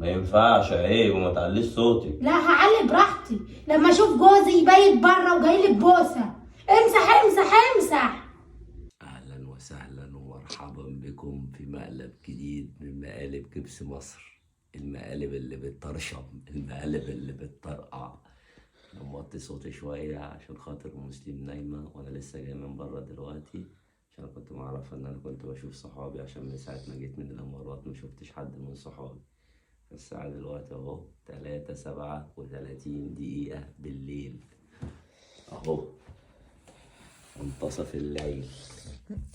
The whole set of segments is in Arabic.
ما ينفعش، عيب وما تعليش صوتك. لا هعلي براحتي لما اشوف جوزي بايت بره وجاي لي ببوسه. امسح امسح امسح. أهلا وسهلا ومرحبا بكم في مقلب جديد من مقالب كبس مصر. المقالب اللي بتطرشم، المقالب اللي بتطرقع. أنا موطي صوتي شوية عشان خاطر مسلم نايمة وأنا لسه جاي من بره دلوقتي، عشان كنت معرفة إن أنا كنت بشوف صحابي، عشان من ساعة ما جيت من الإمارات مشوفتش حد من صحابي. الساعة دلوقتي أهو 3:37 بالليل أهو، منتصف الليل.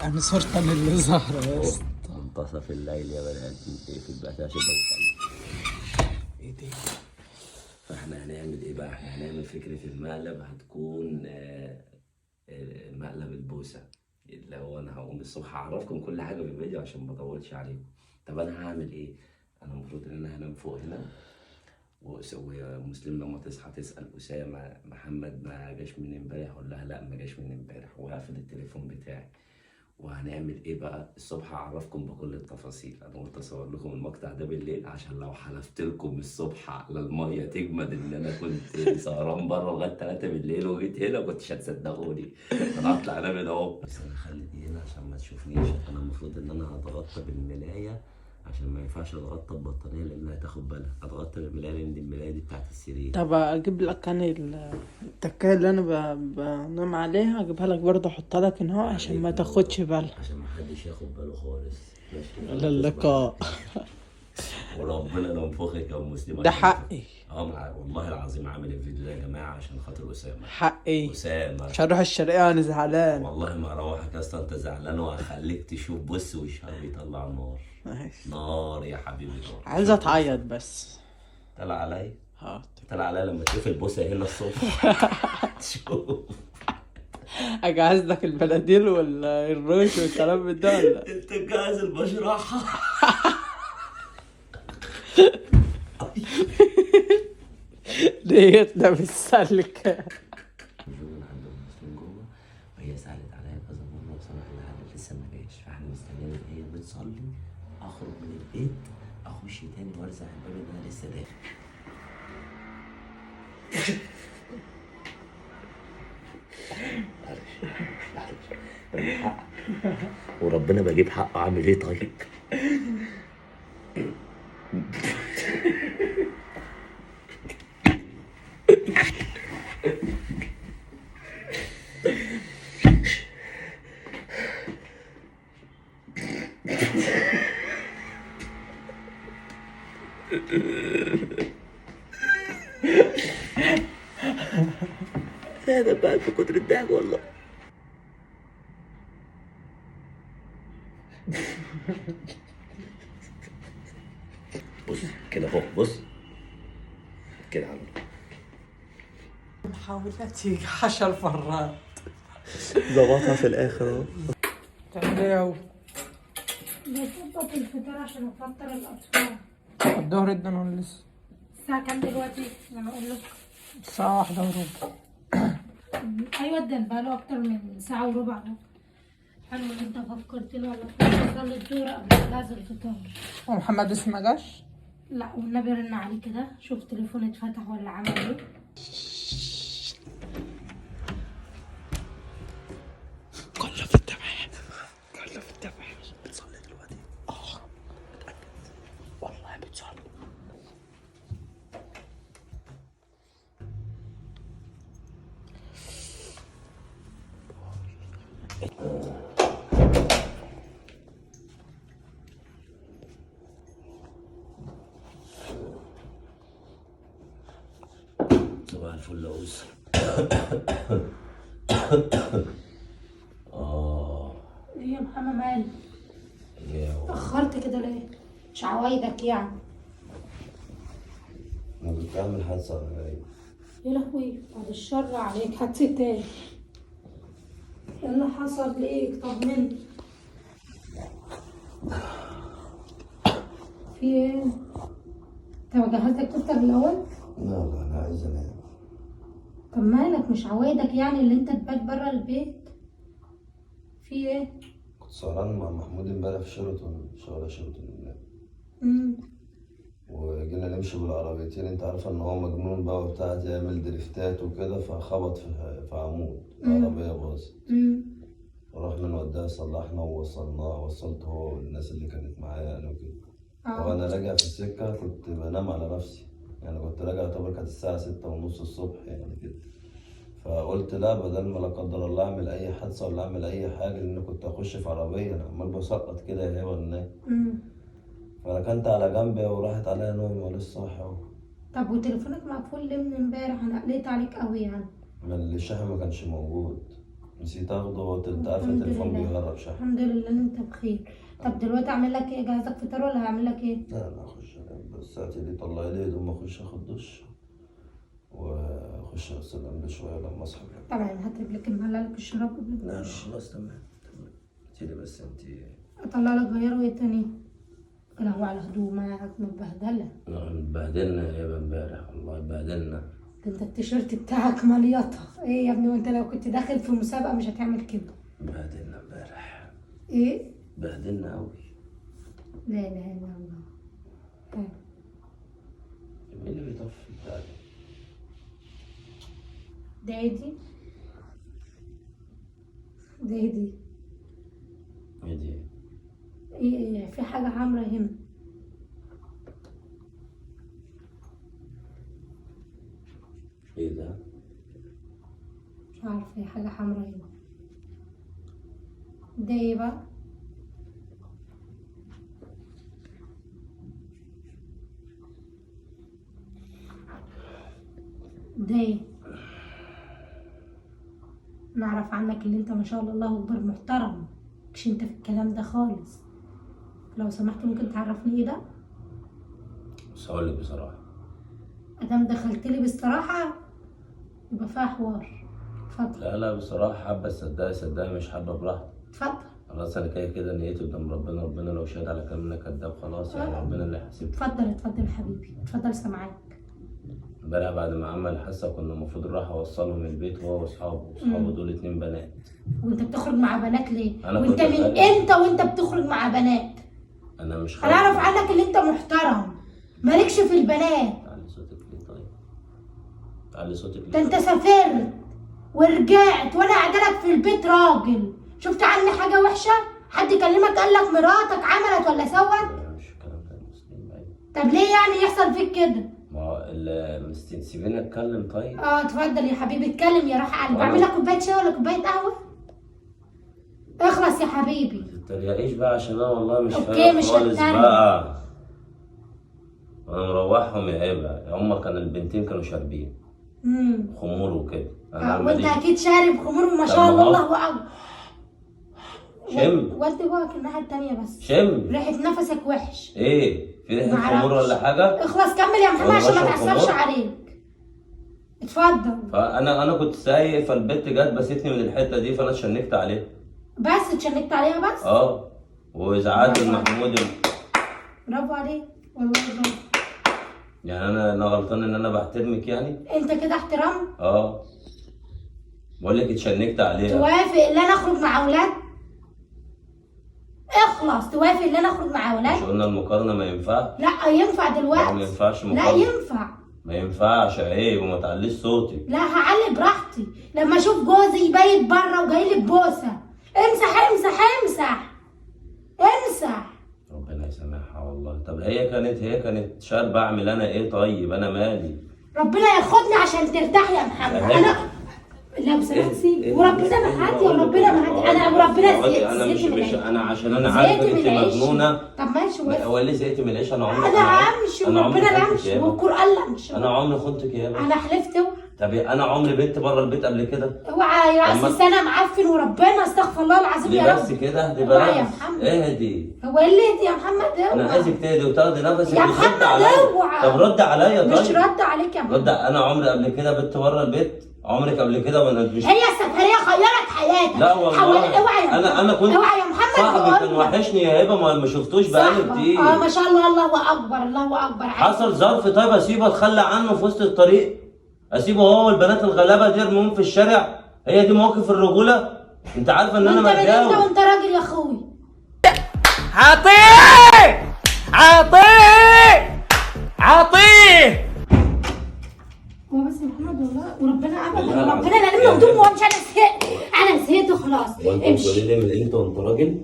انا صرت انا اللي ظاهرة بس. منتصف الليل يا بني ادمين، اقفل بقى عشان ايه دي. فاحنا هنعمل ايه بقى؟ احنا هنعمل فكرة المقلب هتكون مقلب البوسة، اللي هو انا هقوم الصبح اعرفكم كل حاجة في الفيديو عشان ما اطولش عليكم. طب انا هعمل ايه؟ انا المفروض ان انا هنام فوق هنا، ومسلم لما تصحى تسأل أسامة محمد ما جاش من امبارح، اقول لها لا ما جاش من امبارح، وهقفل التليفون بتاعي. وهنعمل ايه بقى؟ الصبح هعرفكم بكل التفاصيل. انا قلت اصور لكم المقطع ده بالليل عشان لو حلفت لكم الصبح على الميه تجمد ان انا كنت سهران بره لغايه 3 بالليل وجيت هنا كنتش هتصدقوني. انا هطلع انام هنا اهو، بس انا خلي دي هنا عشان ما تشوفنيش. انا المفروض ان انا هتغطى بالملايه عشان ما ينفعش اتغطى ببطانيه لانها تاخد بالها. اتغطى بالملايه لان دي الملايه دي بتاعت السرير. طب اجيب لك انا التكايه اللي انا بنام عليها، اجيبها لك برضه احطها لك هنا عشان ما تاخدش بالها، عشان ما حدش ياخد باله خالص. ماشي، على اللقاء. وربنا ينفخك يا مسلم. ده حقي. والله العظيم عامل الفيديو ده يا جماعه عشان خاطر اسامه. حقي. اسامه مش هروح الشرقية وانا زعلان. والله ما اروحك يا اسطى، انت زعلان وهخليك تشوف. بص وشها بيطلع نار. ماشي. نار يا حبيبي نار. عايزة تعيط بس. طلع عليا. حاضر. طلع عليا لما تشوف البوسه هنا الصبح. تشوف. اجهز لك البناديل والروش والكلام من ده ولا؟ انت جاهز البشرحه؟ ديتنا بالسلك. من عند المسلم جوه، وهي سالت عليا كذا مره وصراحه لها لسه ما جاش، فاحنا مستنيين ان هي بتصلي. اخرج من البيت اخش تاني وارزع الباب ان انا لسه داخل. معلش حق، وربنا بجيب حقه. اعمل ايه طيب؟ هذا بقى في كتر الضحك والله. بص كده اهو، بص كده عامل. محاولتي 10 مرات. ظبطها في الاخر اهو. تعمل ايه اهو؟ بظبط الفطار عشان افطر الاطفال. الظهر ادنا ولا لسه؟ الساعه كام دلوقتي؟ لما اقول لك الساعة 1:15. ايوه ده بقاله اكتر من ساعه وربع اهو. حلو ان انت فكرتني والله، كنت بصلي الظهر قبل جهاز الفطار. ومحمد لسه ما جاش؟ لا والنبي رن عليه كده شوف تليفون اتفتح ولا عمل ايه. كله في التمام. كله في التمام. بتصلي دلوقتي؟ متأكد والله بتصلي. صباح الفل يا أوس. ايه يا محمد مالك؟ يا اتأخرت كده ليه؟ مش عوايدك يعني. انا كنت عامل حادثه غريبه. يا لهوي بعد الشر عليك حسيت ايه؟ ايه اللي حصل ليك؟ طمني. في ايه؟ انت ما جهزتك تفطر الاول؟ لا انا عايز انام. طب مالك مش عوايدك يعني اللي انت تبات برا البيت؟ في ايه؟ كنت سهران مع محمود امبارح في شيراتون، شغال شيراتون. امم وجينا يمشي بالعربيتين. انت عارفه ان هو مجنون بقى وبتاع، يعمل دريفتات وكده، فخبط في عمود العربيه باظت. ورحنا نوديها صلحنا ووصلناه، وصلته هو والناس اللي كانت معايا يعني وكده. وانا راجع في السكه كنت بنام على نفسي، يعني كنت راجع طبعا كانت الساعه 6:30 الصبح يعني كده. فقلت لا، بدل ما لا قدر الله اعمل اي حادثه ولا اعمل اي حاجه، لان كنت اخش في عربيه انا عمال بسقط كده يا هوا الناس. فركنت على جنبي وراحت عليا نومي ولسه صاحي اهو. طب وتليفونك مقفول ليه من امبارح؟ انا قلقت عليك قوي يعني. من الشحن ما كانش موجود، نسيت اخده. انت عارف الحمد التليفون لله. بيهرب شحن. الحمد لله ان انت بخير. طب دلوقتي اعمل لك ايه؟ جهزك فطار ولا هعمل لك ايه؟ لا انا اخش انام بس، هاتي لي طلعي لي هدوم اخش اخد دش واخش اغسل انام شويه لما اصحى. طبعا هات رجلك نطلع لك الشراب قبل ما لا تخش. خلاص تمام. هاتي لي بس انت. اطلع لك غير وايه تاني؟ يا لهوي على هدومك متبهدله. اتبهدلنا يا امبارح، والله اتبهدلنا. ده انت التيشيرت بتاعك مليطه. ايه يا ابني، وانت لو كنت داخل في مسابقه مش هتعمل كده. اتبهدلنا امبارح، ايه؟ اتبهدلنا قوي. لا اله الا الله. طيب مين اللي بيطفي بتاعي؟ ده ايدي. ده ايدي. ايه دي؟ ايه في حاجه حمراء هنا. ايه ده؟ مش عارفه، هي حاجه حمراء هنا. ده ايه بقى؟ ده ايه؟ نعرف عنك اللي انت ما شاء الله الله اكبر محترم، مش انت في الكلام ده خالص. لو سمحت ممكن تعرفني ايه ده؟ بس هقول لك بصراحه، ادام دخلت لي بالصراحه يبقى فيها حوار. اتفضل لا بصراحه حابه صدقني مش حابه براحتك. اتفضل. خلاص انا كده نيتي قدام ربنا، ربنا لو شهد على كلامنا كذاب خلاص يعني ربنا اللي هيحاسبني. اتفضل يا حبيبي، اتفضل سامعاك. امبارح بعد ما عمل الحصه كنا المفروض نروح اوصلهم البيت هو واصحابه دول 2 بنات. وانت بتخرج مع بنات ليه؟ أنا وانت كنت من خارج. امتى وانت بتخرج مع بنات؟ انا مش انا اعرف خارج. عنك اللي انت محترم، مالكش في البنات. تعلي صوتك ليه طيب؟ تعلي صوتك ده ليه؟ انت سافرت ورجعت وانا قاعده لك في البيت راجل. شفت عني حاجه وحشه؟ حد كلمك قال لك مراتك عملت ولا سوت؟ مش الكلام ده المسلمين بعيد. طب ليه يعني يحصل فيك كده؟ ما هو سيبيني اتكلم طيب. اتفضل يا حبيبي اتكلم يا راح قلبي. وأنا- اعمل لك كوبايه شاي ولا كوبايه قهوه؟ اخلص يا حبيبي. ما تتريقيش بقى عشان انا والله مش أوكي، فاهم مش خالص هتريق. بقى. انا مروحهم يا هبه، هما كان البنتين كانوا شاربين خمور وكده. انا وانت عمال اكيد شارب خمور وما شاء طب ما الله هو- الله اكبر. شم ودي بقى الناحيه التانيه بس. شم ريحه نفسك وحش. ايه في ريحه معرفش. خمور ولا حاجه؟ اخلص كمل يا محمد وأنا عشان ما بشرب تعصبش خمور؟ عليك. اتفضل. فانا كنت سايق، فالبت جت بستني من الحته دي فانا اتشنكت عليها. بس اتشنكت عليها بس؟ وزعلت المحمود. برافو عليك والله برافو. يعني انا غلطان ان انا بحترمك يعني؟ انت كده احترام؟ بقول لك اتشنكت عليها. توافق ان انا اخرج مع اولاد؟ اخلص توافق ان انا اخرج مع اولاد؟ مش قلنا المقارنه ما ينفعش؟ لا ينفع دلوقتي. ما ينفعش لا مقارنه. ينفع. ما ينفعش عيب، وما تعليش صوتك. لا هعلي براحتي لما اشوف جوزي بايت بره وجاي لي ببوسه. امسح امسح امسح امسح. ربنا يسامحها والله. طب هي كانت شاربه، اعمل انا ايه طيب؟ انا مالي؟ ربنا ياخدني عشان ترتاح يا محمد. انا لو سمحت سيب وربنا معاك يا ربنا معاك. انا وربنا زهقت انا مش من مش العيش. انا عشان انا زهقت عارف من انت العيش. مجنونه. طب ماشي هو اللي زهقت من العيش؟ انا عمري انا همشي وربنا لا امشي والقران لا امشي. انا عمري خنتك يا بابا. انا حلفت. طب انا عمري بنت بره البيت قبل كده؟ اوعى يا راس السنه معفن وربنا استغفر الله العظيم ليه يا بس رب. كده؟ دي اوعى يا بلاش. محمد. اهدي. هو ايه اللي اهدي يا محمد؟ انا اوعى. عايزك تهدي وتاخدي نفسك يا وترد محمد عليا. اوعى. طب رد عليا طيب. مش رد عليك يا محمد. رد. انا عمري قبل كده بنت بره البيت؟ عمرك قبل كده وانا مش هي السفريه خيرت حياتك. لا والله. اوعى يا محمد. انا كنت اوعى يا محمد. صاحبي كان وحشني يا هبه، ما شفتوش بقالي كتير. ما شاء الله الله اكبر الله اكبر. حصل ظرف طيب اسيبه اتخلى عنه في وسط الطريق؟ اسيبه هو والبنات الغلابه دي ارميهم في الشارع؟ هي دي مواقف الرجوله؟ انت عارفه ان انا انت من انت متجاوب. وانت راجل يا اخوي. عطيه عطيه عاطيه. هو بس يا محمد والله وربنا ابدا وربنا لا لم هدوم وامشي. انا زهقت، انا زهقت خلاص. وانت امشي. بتقولي لي من امتى وانت راجل؟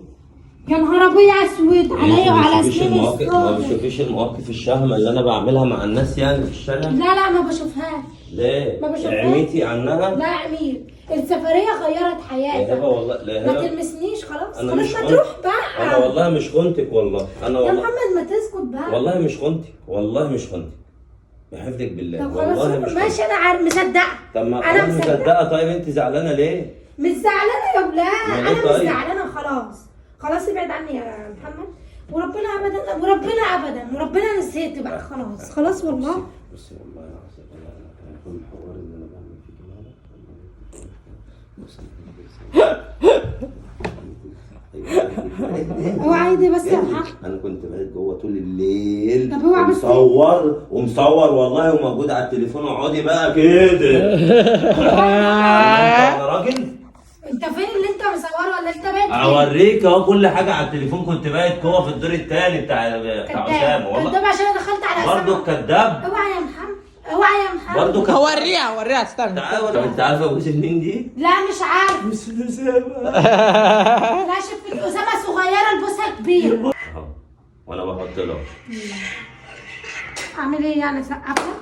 يا نهار ابيض اسود عليا وعلى سنين ما الصغر. بتشوفيش المواقف الشهمة اللي انا بعملها مع الناس يعني في الشارع؟ لا ما بشوفهاش. ليه؟ ما بشوفهاش. عميتي عنها؟ لا يا امير، السفريه غيرت يا حياتي. هبه والله لا ما هبه. تلمسنيش خلاص. أنا خلاص مش ما خنت. تروح بقى. انا والله مش خنتك والله. انا يا والله محمد ما تسكت بقى. والله مش خنتك، والله مش خنتك. بحفظك بالله طب خلاص والله مش خنتك. ماشي، انا عارف مصدقه. طب ما انا انا مصدقه. طيب انت زعلانه ليه؟ مش زعلانه يا ولاد، ما انا ليه مش طيب؟ زعلانه خلاص ابعد عني يا محمد. وربنا وربنا نسيت بقى خلاص والله. بصي والله العظيم انا كل الحوار اللي انا بعمل فيك النهارده. هو عادي بس يا محمد. انا كنت بقيت جوه طول الليل. طب اوعى بس. ومصور والله وموجود على التليفون. اقعدي بقى كده. انا راجل. انت فين اللي انت مصوره ولا انت بايت فين؟ اوريك اهو كل حاجه على التليفون. كنت بايت جوه في الدور الثاني بتاع اسامه والله. كداب عشان انا دخلت على برضه كداب. اوعى يا محمد، اوعى يا محمد. برضه كداب. هوريها استنى. طب انت عارفه ابو مين دي؟ لا مش عارف. مش اسامه. لا شفت اسامه صغيره البوسه كبيره. اهو وانا بحط له. اعمل ايه يعني سقفها؟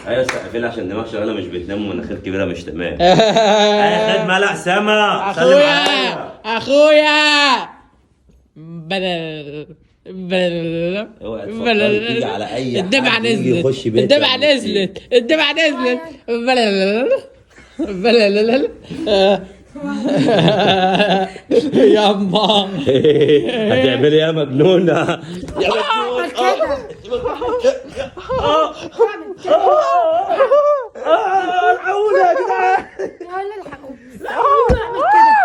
ايوه سقفين عشان دماغ شغاله مش بتنام ومناخير كبيره مش تمام. اي خدمه. لا سما اخويا بلا اوعي تفكري تيجي على اي حد الدمعة يجي يخش نزلت، بيتك. الدمعة نزلت بلا ياما هتعملي يا مجنونه يا اعمل كده. الحقونا يا جدعان. يلا الحقوا. اعمل كده.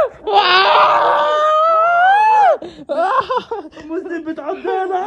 مسلم بتعضنا.